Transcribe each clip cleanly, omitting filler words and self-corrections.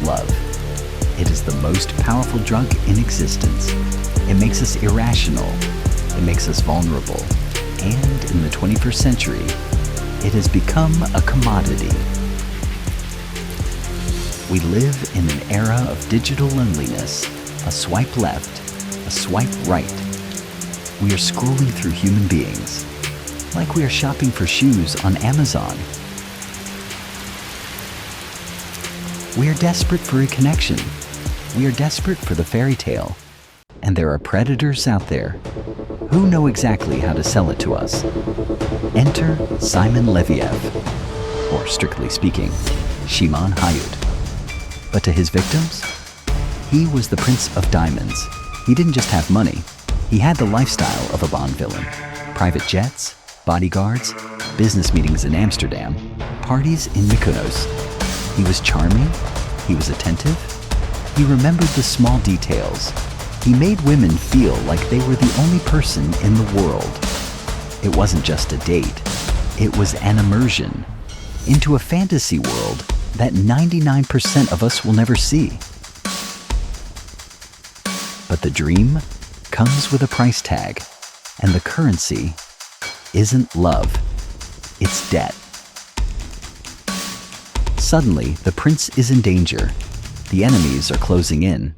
love. It is the most powerful drug in existence. It makes us irrational. It makes us vulnerable. And in the 21st century, it has become a commodity. We live in an era of digital loneliness. A swipe left, a swipe right. We are scrolling through human beings, like we are shopping for shoes on Amazon. We are desperate for a connection. We are desperate for the fairy tale. And there are predators out there who know exactly how to sell it to us. Enter Shimon Leviev, or strictly speaking, Shimon Hayut. But to his victims, he was the Prince of Diamonds. He didn't just have money, he had the lifestyle of a Bond villain. Private jets, bodyguards, business meetings in Amsterdam, parties in Mykonos. He was charming, he was attentive, he remembered the small details. He made women feel like they were the only person in the world. It wasn't just a date, it was an immersion into a fantasy world that 99% of us will never see. But the dream comes with a price tag, and the currency isn't love, it's debt. Suddenly, the prince is in danger. The enemies are closing in.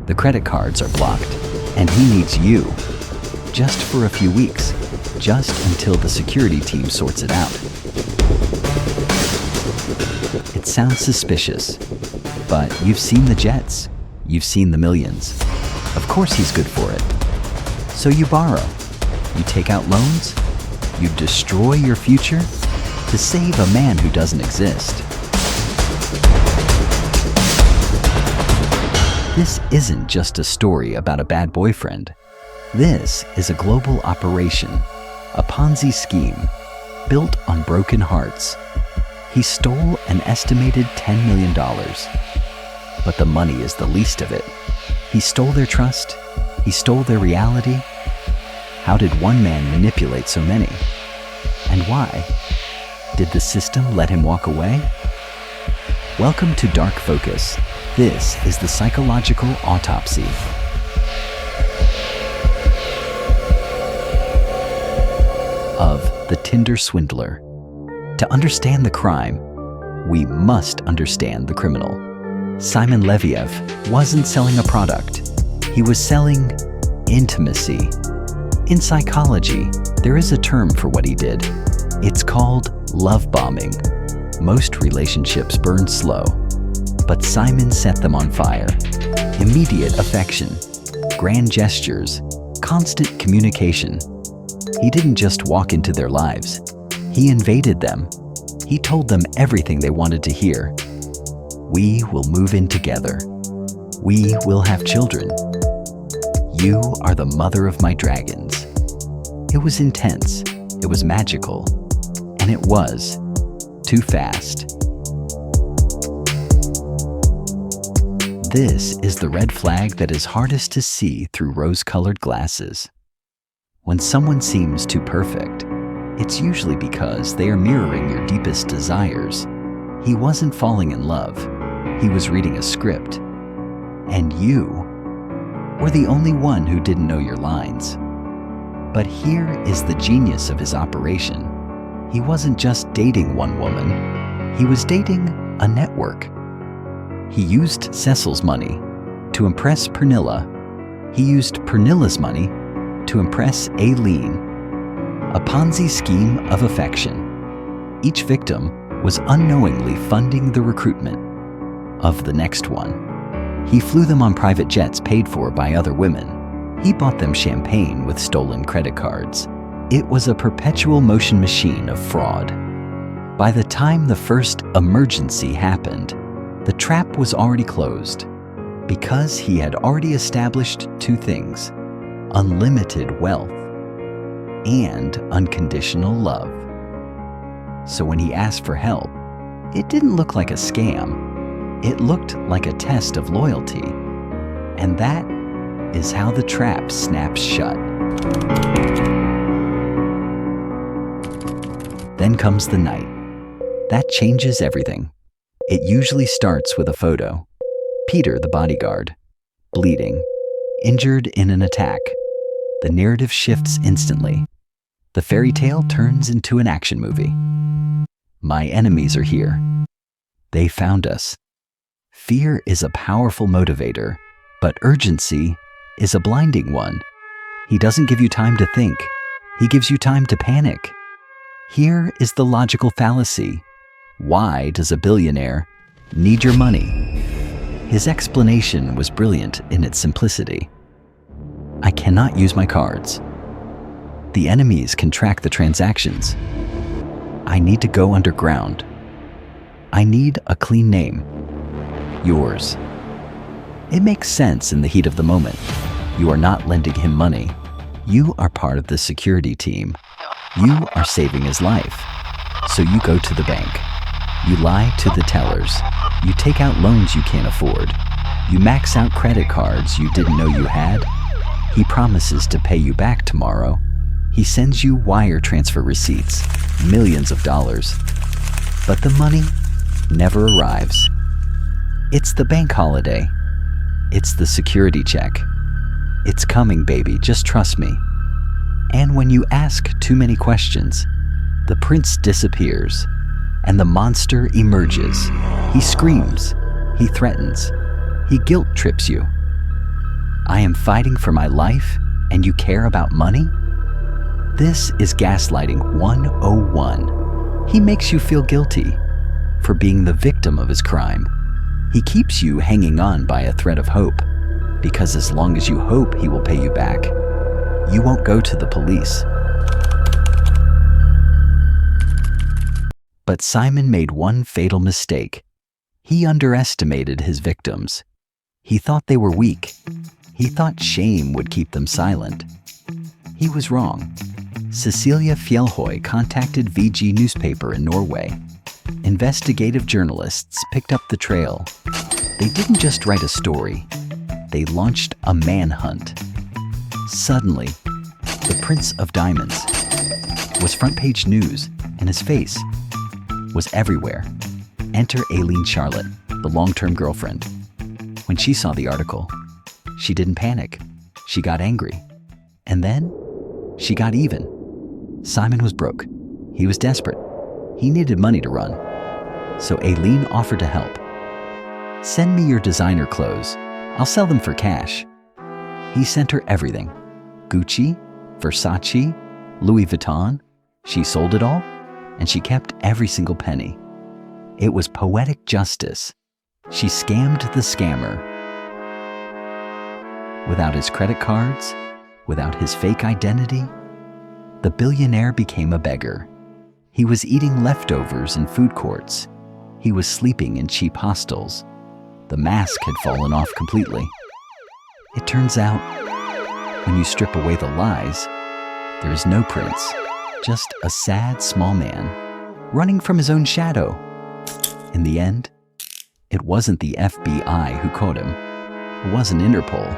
The credit cards are blocked, and he needs you. Just for a few weeks, just until the security team sorts it out. It sounds suspicious, but you've seen the jets, you've seen the millions. Of course he's good for it. So you borrow, you take out loans, you destroy your future to save a man who doesn't exist. This isn't just a story about a bad boyfriend. This is a global operation, a Ponzi scheme built on broken hearts. He stole an estimated $10 million, but the money is the least of it. He stole their trust, he stole their reality. How did one man manipulate so many? And why? Did the system let him walk away? Welcome to Dark Focus. This is the psychological autopsy. Of the Tinder Swindler. To understand the crime, we must understand the criminal. Shimon Leviev wasn't selling a product. He was selling intimacy. In psychology, there is a term for what he did. It's called love bombing. Most relationships burn slow, but Shimon set them on fire. Immediate affection, grand gestures, constant communication. He didn't just walk into their lives. He invaded them. He told them everything they wanted to hear. We will move in together. We will have children. You are the mother of my dragons. It was intense, it was magical, and it was too fast. This is the red flag that is hardest to see through rose-colored glasses. When someone seems too perfect, it's usually because they are mirroring your deepest desires. He wasn't falling in love. He was reading a script. And you were the only one who didn't know your lines. But here is the genius of his operation. He wasn't just dating one woman. He was dating a network. He used Cecile's money to impress Pernilla. He used Pernilla's money to impress Ayleen. A Ponzi scheme of affection. Each victim was unknowingly funding the recruitment of the next one. He flew them on private jets paid for by other women. He bought them champagne with stolen credit cards. It was a perpetual motion machine of fraud. By the time the first emergency happened, the trap was already closed because he had already established two things: unlimited wealth and unconditional love. So when he asked for help, it didn't look like a scam. It looked like a test of loyalty. And that is how the trap snaps shut. Then comes the night. That changes everything. It usually starts with a photo. Peter, the bodyguard, bleeding, injured in an attack. The narrative shifts instantly. The fairy tale turns into an action movie. My enemies are here. They found us. Fear is a powerful motivator, but urgency is a blinding one. He doesn't give you time to think. He gives you time to panic. Here is the logical fallacy. Why does a billionaire need your money? His explanation was brilliant in its simplicity. I cannot use my cards. The enemies can track the transactions. I need to go underground. I need a clean name. Yours. It makes sense in the heat of the moment. You are not lending him money. You are part of the security team. You are saving his life. So you go to the bank. You lie to the tellers. You take out loans you can't afford. You max out credit cards you didn't know you had. He promises to pay you back tomorrow. He sends you wire transfer receipts, millions of dollars. But the money never arrives. It's the bank holiday. It's the security check. It's coming, baby, just trust me. And when you ask too many questions, the prince disappears and the monster emerges. He screams. He threatens. He guilt trips you. I am fighting for my life and you care about money? This is Gaslighting 101. He makes you feel guilty for being the victim of his crime. He keeps you hanging on by a thread of hope, because as long as you hope he will pay you back, you won't go to the police. But Simon made one fatal mistake. He underestimated his victims. He thought they were weak. He thought shame would keep them silent. He was wrong. Cecilie Fjellhøy contacted VG newspaper in Norway. Investigative journalists picked up the trail. They didn't just write a story. They launched a manhunt. Suddenly, the Prince of Diamonds was front-page news, and his face was everywhere. Enter Ayleen Charlotte, the long-term girlfriend. When she saw the article, she didn't panic. She got angry. And then, she got even. Simon was broke. He was desperate. He needed money to run. So Ayleen offered to help. Send me your designer clothes. I'll sell them for cash. He sent her everything. Gucci, Versace, Louis Vuitton. She sold it all, and she kept every single penny. It was poetic justice. She scammed the scammer. Without his credit cards, without his fake identity, the billionaire became a beggar. He was eating leftovers in food courts. He was sleeping in cheap hostels. The mask had fallen off completely. It turns out, when you strip away the lies, there is no prince, just a sad small man running from his own shadow. In the end, it wasn't the FBI who caught him. It wasn't Interpol.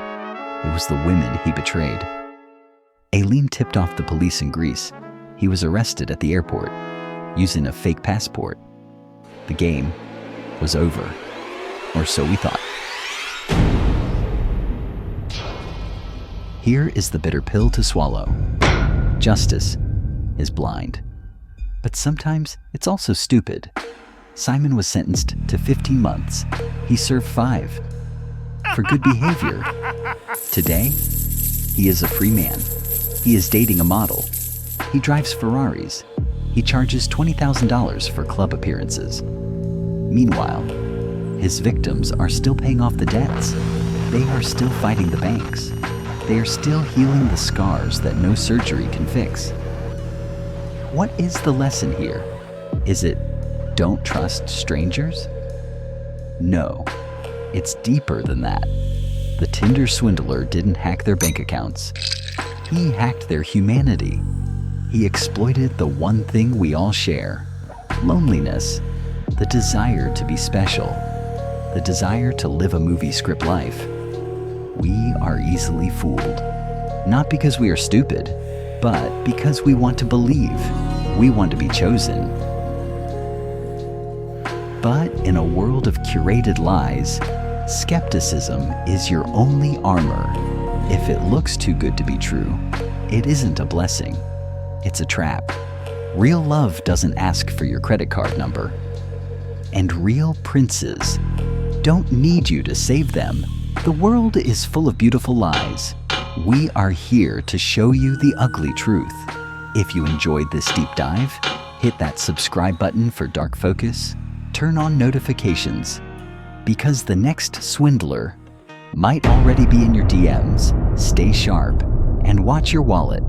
It was the women he betrayed. Ayleen tipped off the police in Greece. He was arrested at the airport, using a fake passport. The game was over, or so we thought. Here is the bitter pill to swallow. Justice is blind. But sometimes it's also stupid. Simon was sentenced to 15 months. He served 5 for good behavior. Today, he is a free man. He is dating a model. He drives Ferraris. He charges $20,000 for club appearances. Meanwhile, his victims are still paying off the debts. They are still fighting the banks. They are still healing the scars that no surgery can fix. What is the lesson here? Is it don't trust strangers? No, it's deeper than that. The Tinder Swindler didn't hack their bank accounts. He hacked their humanity. He exploited the one thing we all share: loneliness, the desire to be special, the desire to live a movie script life. We are easily fooled, not because we are stupid, but because we want to believe, we want to be chosen. But in a world of curated lies, Skepticism is your only armor. If it looks too good to be true, it isn't a blessing. It's a trap. Real love doesn't ask for your credit card number. And real princes don't need you to save them. The world is full of beautiful lies. We are here to show you the ugly truth. If you enjoyed this deep dive, hit that subscribe button for Dark Focus, turn on notifications, because the next swindler might already be in your DMs. Stay sharp and watch your wallet.